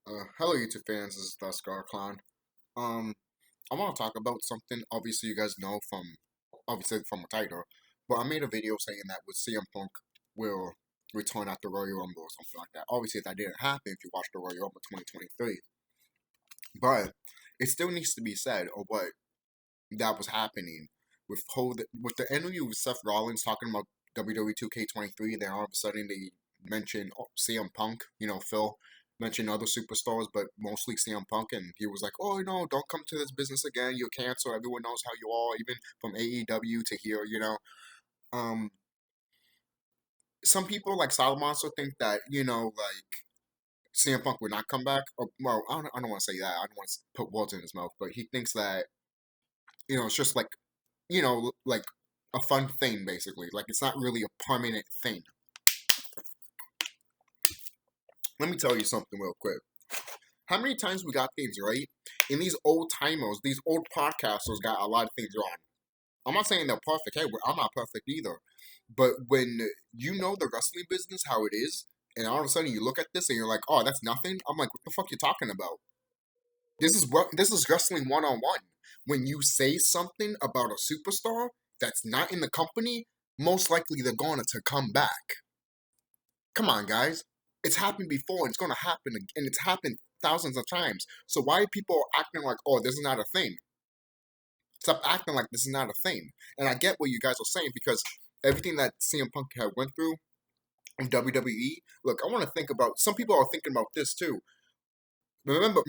Hello YouTube fans, this is TheSkullKlown. Um, I want to talk about something. Obviously, you guys know from the title, but I made a video saying that with CM Punk will return at the Royal Rumble or something like that. Obviously, that didn't happen if you watched the Royal Rumble 2023, but it still needs to be said of what that was happening with the interview with Seth Rollins talking about WWE 2K23. Then all of a sudden they mentioned CM Punk. Phil mentioned other superstars, but mostly CM Punk, and he was like, "Oh, don't come to this business again. You're canceled. Everyone knows how you are, even from AEW to here." Um, some people like Solomon also think that like CM Punk would not come back. Or, well, I don't want to say that. I don't want to put words in his mouth, but he thinks that it's just like like a fun thing, basically. Like, it's not really a permanent thing. Let me tell you something real quick. How many times we got things right? And these old timers, these old podcasters got a lot of things wrong. I'm not saying they're perfect. Hey, I'm not perfect either. But when you know the wrestling business, how it is, and all of a sudden you look at this and you're like, oh, that's nothing. I'm like, what the fuck you talking about? This is wrestling 101. When you say something about a superstar that's not in the company, most likely they're going to come back. Come on, guys. It's happened before, and it's going to happen, and it's happened thousands of times. So why are people acting like, oh, this is not a thing? Stop acting like this is not a thing. And I get what you guys are saying, because everything that CM Punk had went through in WWE. Look, I want to think about. Some people are thinking about this too. Remember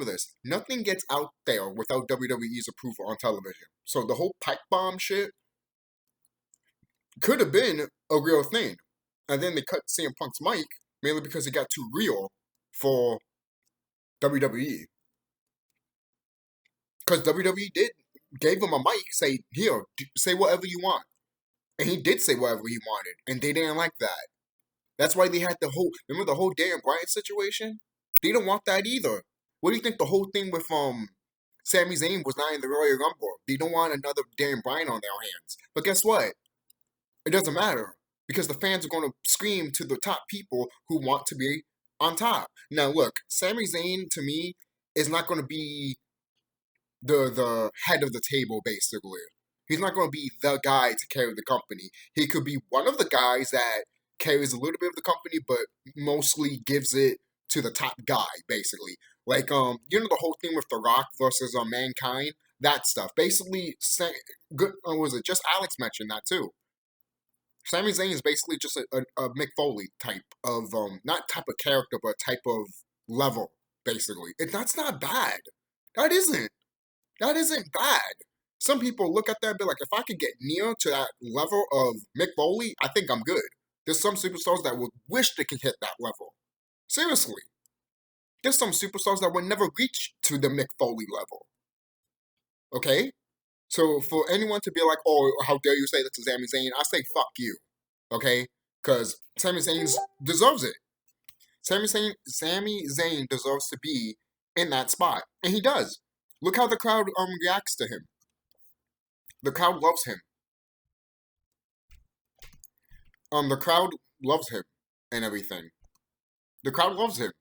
this. Nothing gets out there without WWE's approval on television. So the whole pipe bomb shit could have been a real thing. And then they cut CM Punk's mic, mainly because it got too real for WWE. Because WWE gave him a mic, say, here, say whatever you want. And he did say whatever he wanted. And they didn't like that. That's why they had remember the whole Dan Bryan situation? They don't want that either. What do you think the whole thing with Sami Zayn was not in the Royal Rumble? They don't want another Dan Bryan on their hands. But guess what? It doesn't matter, because the fans are going to scream to the top people who want to be on top. Now look, Sami Zayn to me is not going to be the head of the table, basically. He's not going to be the guy to carry the company. He could be one of the guys that carries a little bit of the company, but mostly gives it to the top guy, basically. Like, the whole thing with The Rock versus Mankind, that stuff. Basically, good. Was it just Alex mentioned that too? Sami Zayn is basically just a Mick Foley type of not type of character, but type of level, basically. That's not bad. That isn't. That isn't bad. Some people look at that and be like, if I could get near to that level of Mick Foley, I think I'm good. There's some superstars that would wish they could hit that level. Seriously. There's some superstars that would never reach to the Mick Foley level. Okay? So for anyone to be like, oh, how dare you say that to Sami Zayn, I say fuck you. Okay? Because Sami Zayn deserves it. Sami Zayn deserves to be in that spot. And he does. Look how the crowd reacts to him. The crowd loves him. The crowd loves him and everything. The crowd loves him.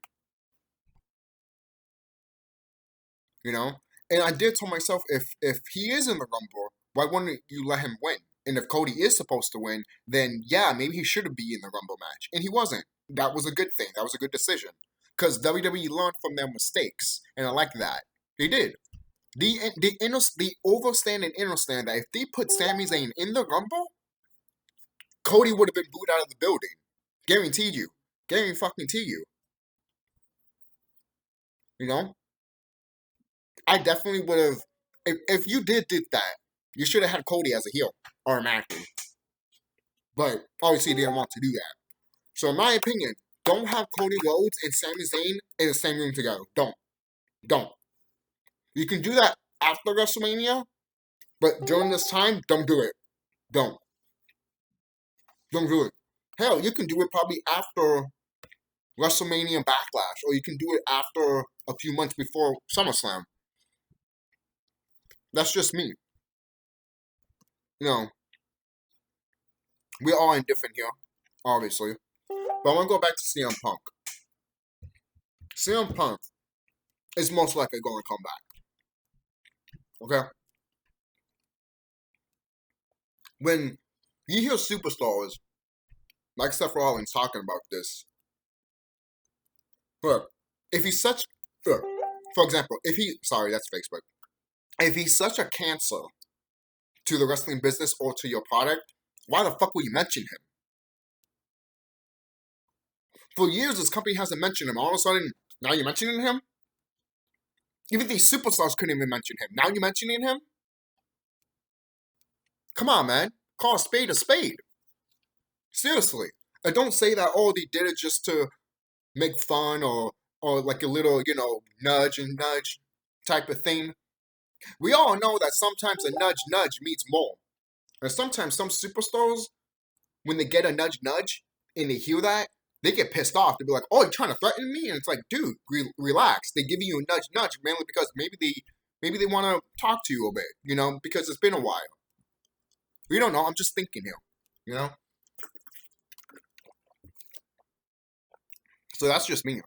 You know? And I did tell myself, if he is in the Rumble, why wouldn't you let him win? And if Cody is supposed to win, then yeah, maybe he should be in the Rumble match. And he wasn't. That was a good thing. That was a good decision. Because WWE learned from their mistakes. And I like that. They did. The overstand and understand that if they put Sami Zayn in the Rumble, Cody would have been booed out of the building. Guaranteed you. Guarantee you. You know? I definitely would have. If you did that, you should have had Cody as a heel automatically. But obviously, they didn't want to do that. So, in my opinion, don't have Cody Rhodes and Sami Zayn in the same room together. Don't. You can do that after WrestleMania, but during this time, don't do it. Don't do it. Hell, you can do it probably after WrestleMania Backlash, or you can do it after a few months before SummerSlam. That's just me. You know, we're all indifferent here, obviously. But I want to go back to CM Punk. CM Punk is most likely going to come back. Okay? When you hear superstars like Seth Rollins talking about this, look, if he's such, for example, sorry, that's Facebook. If he's such a cancer to the wrestling business or to your product, why the fuck would you mention him? For years, this company hasn't mentioned him. All of a sudden, now you're mentioning him? Even these superstars couldn't even mention him. Now you're mentioning him? Come on, man. Call a spade a spade. Seriously. And don't say that, oh, they did it just to make fun or like a little, nudge and nudge type of thing. We all know that sometimes a nudge means more. And sometimes some superstars, when they get a nudge and they hear that, they get pissed off. They'll be like, oh, you're trying to threaten me? And it's like, dude, relax. They give you a nudge mainly because maybe they want to talk to you a bit, because it's been a while. We don't know. I'm just thinking here, So that's just me.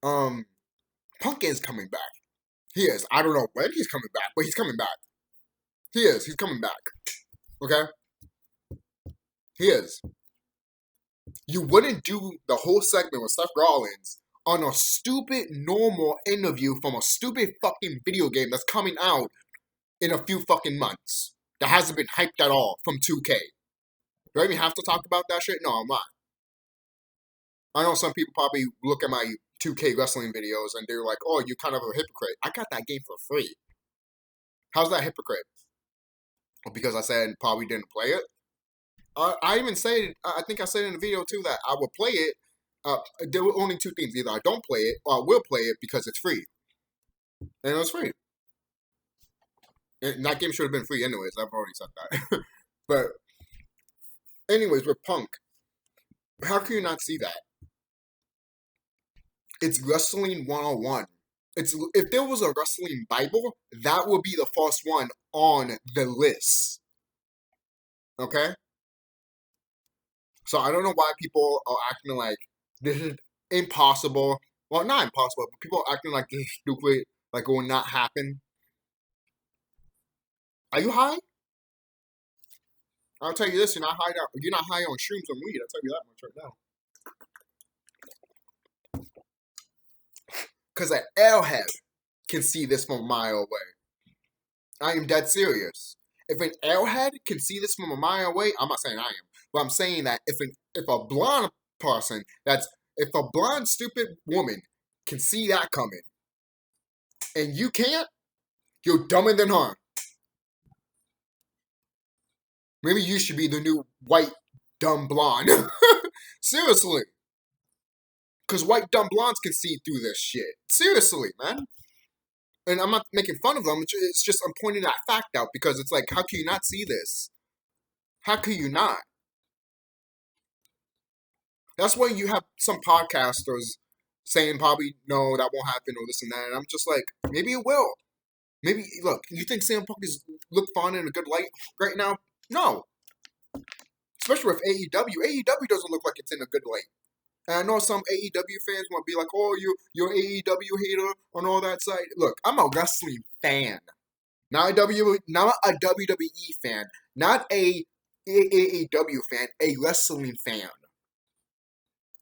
Funkin is coming back. He is. I don't know when he's coming back, but he's coming back. He is. He's coming back. Okay? He is. You wouldn't do the whole segment with Seth Rollins on a stupid normal interview from a stupid fucking video game that's coming out in a few fucking months. That hasn't been hyped at all from 2K. Do I even have to talk about that shit? No, I'm not. I know some people probably look at my 2K wrestling videos and they're like, oh, you're kind of a hypocrite. I got that game for free. How's that hypocrite? Because I said probably didn't play it? I even said, I think I said in the video too that I would play it. There were only two things. Either I don't play it or I will play it because it's free. And it was free. And that game should have been free anyways. I've already said that. But anyways, with Punk, how can you not see that? It's Wrestling 101. If there was a wrestling Bible, that would be the first one on the list. Okay? So I don't know why people are acting like this is impossible. Well, not impossible, but people are acting like this is stupid, like it will not happen. Are you high? I'll tell you this, you're not high on shrooms and weed, I'll tell you that much right now. Because an airhead can see this from a mile away. I am dead serious. If an airhead can see this from a mile away, I'm not saying I am, but I'm saying that if a blonde person, if a blonde stupid woman can see that coming, and you can't, you're dumber than her. Maybe you should be the new white dumb blonde. Seriously. Because white dumb blondes can see through this shit. Seriously, man. And I'm not making fun of them. It's just I'm pointing that fact out because it's like, how can you not see this? How can you not? That's why you have some podcasters saying probably, no, that won't happen or this and that. And I'm just like, maybe it will. Maybe, look, you think Sam Punk is look fun in a good light right now? No. Especially with AEW. AEW doesn't look like it's in a good light. And I know some AEW fans want to be like, oh, you're an AEW hater on all that side. Look, I'm a wrestling fan. Not a WWE fan. Not a AEW fan. A wrestling fan.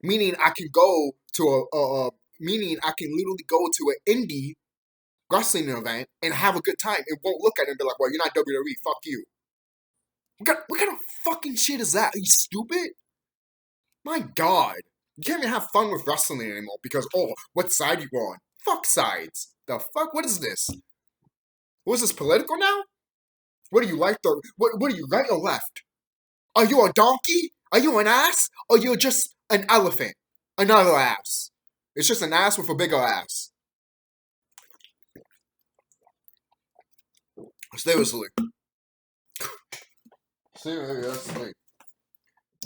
Meaning I can go to meaning I can literally go to an indie wrestling event and have a good time. It won't look at it and be like, well, you're not WWE. Fuck you. What kind of fucking shit is that? Are you stupid? My God. You can't even have fun with wrestling anymore because, oh, what side you on? Fuck sides. The fuck? What is this? What is this, political now? What do you like? What are you, right or left? Are you a donkey? Are you an ass? Or you're just an elephant? Another ass. It's just an ass with a bigger ass. Seriously. Seriously.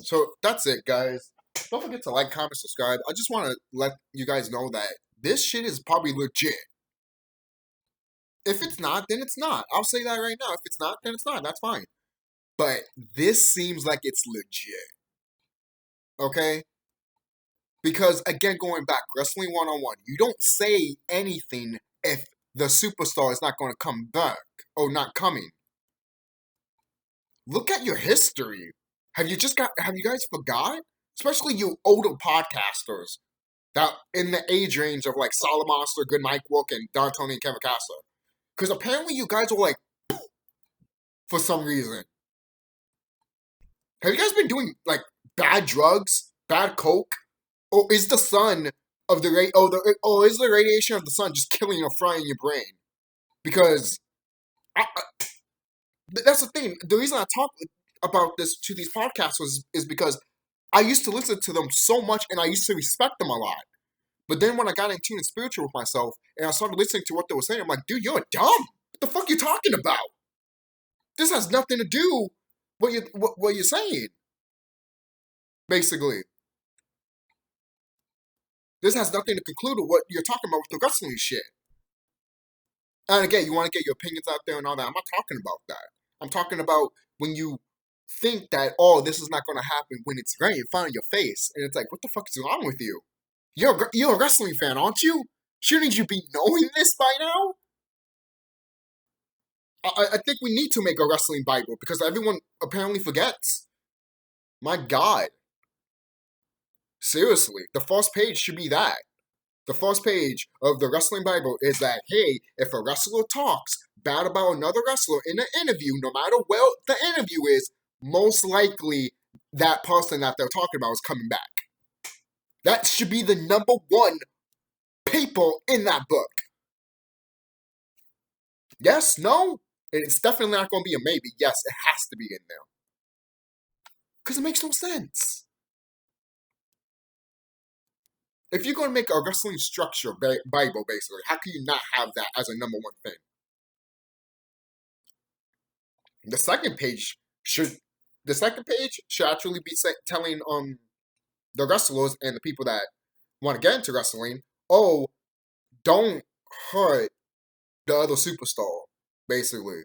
So, that's it, guys. Don't forget to like, comment, subscribe. I just want to let you guys know that this shit is probably legit. If it's not, then it's not. I'll say that right now. If it's not, then it's not. That's fine. But this seems like it's legit. Okay? Because again, going back, wrestling 101, you don't say anything if the superstar is not going to come back or not coming. Look at your history. Have you guys forgot? Especially you older podcasters that in the age range of like Solid Monster, Good Mike Wook, and Don Tony and Kevin Castler. Because apparently you guys are like, for some reason. Have you guys been doing like bad drugs, bad coke, or is the sun of the is the radiation of the sun just killing or frying your brain? Because that's the thing. The reason I talk about this to these podcasters is because I used to listen to them so much and I used to respect them a lot. But then when I got in tune and spiritual with myself and I started listening to what they were saying, I'm like, dude, you're dumb. What the fuck are you talking about? This has nothing to do with what you're saying. Basically. This has nothing to conclude with what you're talking about with the wrestling shit. And again, you want to get your opinions out there and all that. I'm not talking about that. I'm talking about when you think that, oh, this is not going to happen when it's right in front of your face. And it's like, what the fuck is wrong with you? You're a wrestling fan, aren't you? Shouldn't you be knowing this by now? I think we need to make a wrestling Bible because everyone apparently forgets. My God. Seriously, the first page should be that. The first page of the Wrestling Bible is that, hey, if a wrestler talks bad about another wrestler in an interview, no matter what the interview is, most likely that person that they're talking about is coming back. That should be the number one paper in that book. Yes? No? It's definitely not going to be a maybe. Yes, it has to be in there. Because it makes no sense. If you're going to make a wrestling structure Bible, basically, how can you not have that as a number one thing? The second page should actually be telling the wrestlers and the people that want to get into wrestling, oh, don't hurt the other superstar, basically.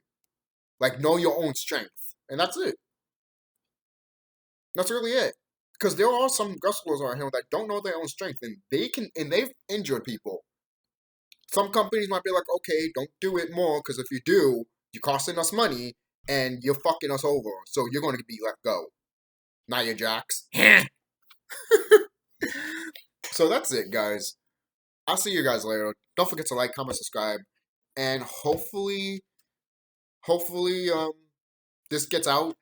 Like, know your own strength. And that's it. That's really it. Because there are some wrestlers around here that don't know their own strength, and they've injured people. Some companies might be like, okay, don't do it more, because if you do, you're costing us money, and you're fucking us over, so you're going to be let go. Nia Jax. So that's it, guys. I'll see you guys later. Don't forget to like, comment, subscribe, and hopefully, this gets out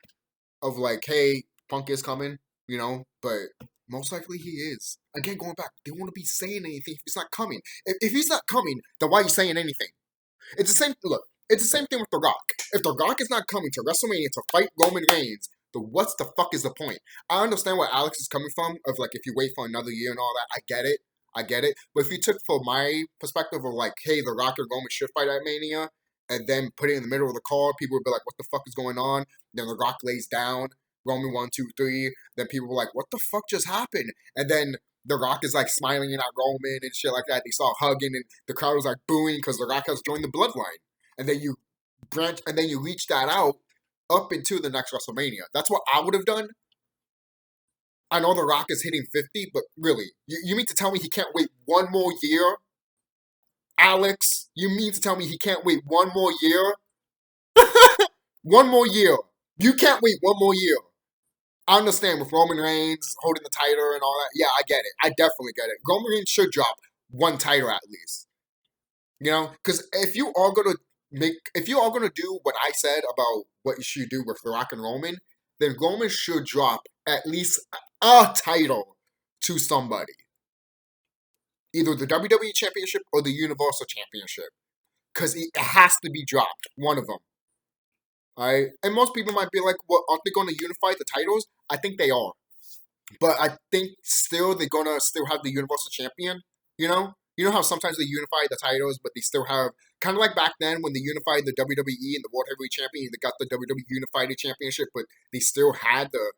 of like, hey, Punk is coming, but most likely he is. Again, going back, they won't be saying anything if he's not coming. If he's not coming, then why are you saying anything? It's the same, look, it's the same thing with The Rock. If The Rock is not coming to WrestleMania to fight Roman Reigns, then what's the fuck is the point? I understand where Alex is coming from, of like, if you wait for another year and all that, I get it. But if you took for my perspective of like, hey, The Rock and Roman should fight at Mania, and then put it in the middle of the card, people would be like, what the fuck is going on? Then The Rock lays down, Roman 1, 2, 3. Then people were like, what the fuck just happened? And then The Rock is like smiling at Roman and shit like that. They saw hugging and the crowd was like booing because The Rock has joined the bloodline. And then you reach that out up into the next WrestleMania. That's what I would have done. I know The Rock is hitting 50, but really, you mean to tell me he can't wait one more year? Alex, you mean to tell me he can't wait one more year? One more year. You can't wait one more year. I understand with Roman Reigns holding the title and all that. Yeah, I get it. I definitely get it. Roman Reigns should drop one title at least. Because if you are gonna do what I said about what you should do with The Rock and Roman, then Roman should drop at least a title to somebody. Either the WWE Championship or the Universal Championship. Because it has to be dropped. One of them. Alright? And most people might be like, well, aren't they going to unify the titles? I think they are. But I think still they're going to still have the Universal Champion. You know how sometimes they unify the titles, but they still have, kind of like back then when they unified the WWE and the World Heavyweight Champion, they got the WWE Unified Championship, but they still had the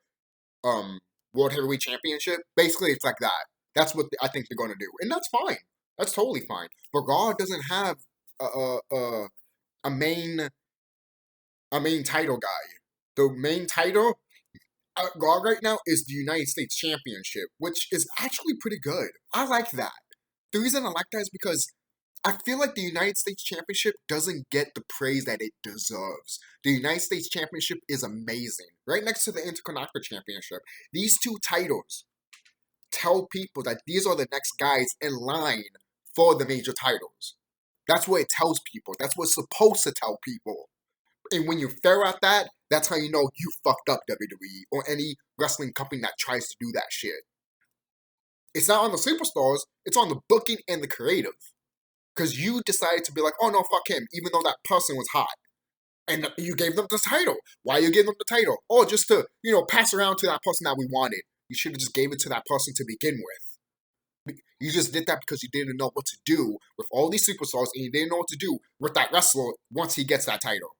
World Heavyweight Championship. Basically, it's like that. That's what I think they're going to do. And that's fine. That's totally fine. But Raw doesn't have a main title guy. The main title guard right now is the United States Championship, which is actually pretty good. I like that. The reason I like that is because I feel like the United States Championship doesn't get the praise that it deserves. The United States Championship is amazing. Right next to the Intercontinental Championship. These two titles tell people that these are the next guys in line for the major titles. That's what it tells people. That's what it's supposed to tell people. And when you fail at that, that's how you know you fucked up, WWE or any wrestling company that tries to do that shit. It's not on the superstars, it's on the booking and the creative. Because you decided to be like, oh no, fuck him, even though that person was hot. And you gave them the title. Why you gave them the title? Oh, just to, pass around to that person that we wanted. You should have just gave it to that person to begin with. You just did that because you didn't know what to do with all these superstars and you didn't know what to do with that wrestler once he gets that title.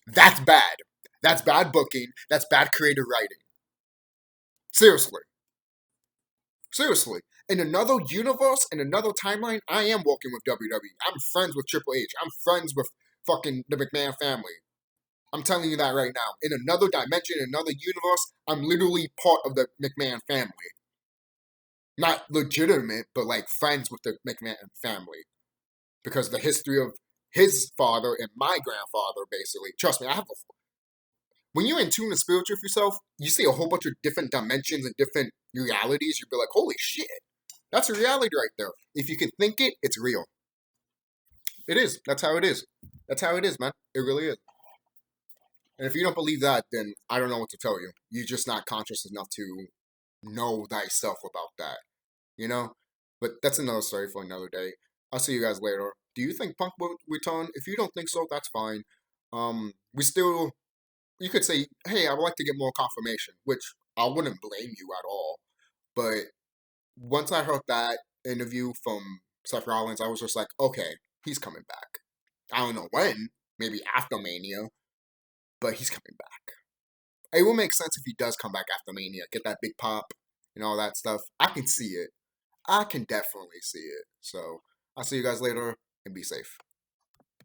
That's bad. That's bad booking. That's bad creative writing. Seriously. Seriously. In another universe, in another timeline, I am working with WWE. I'm friends with Triple H. I'm friends with fucking the McMahon family. I'm telling you that right now. In another dimension, in another universe, I'm literally part of the McMahon family. Not legitimate, but like friends with the McMahon family. Because the history of his father and my grandfather, basically. Trust me, when you're in tune and spiritual with yourself, you see a whole bunch of different dimensions and different realities. You'll be like, holy shit. That's a reality right there. If you can think it, it's real. It is. That's how it is. That's how it is, man. It really is. And if you don't believe that, then I don't know what to tell you. You're just not conscious enough to know thyself about that. But that's another story for another day. I'll see you guys later. Do you think Punk will return? If you don't think so, that's fine. You could say, hey, I would like to get more confirmation, which I wouldn't blame you at all. But once I heard that interview from Seth Rollins, I was just like, okay, he's coming back. I don't know when, maybe after Mania, but he's coming back. It will make sense if he does come back after Mania, get that big pop and all that stuff. I can see it. I can definitely see it. So I'll see you guys later and be safe.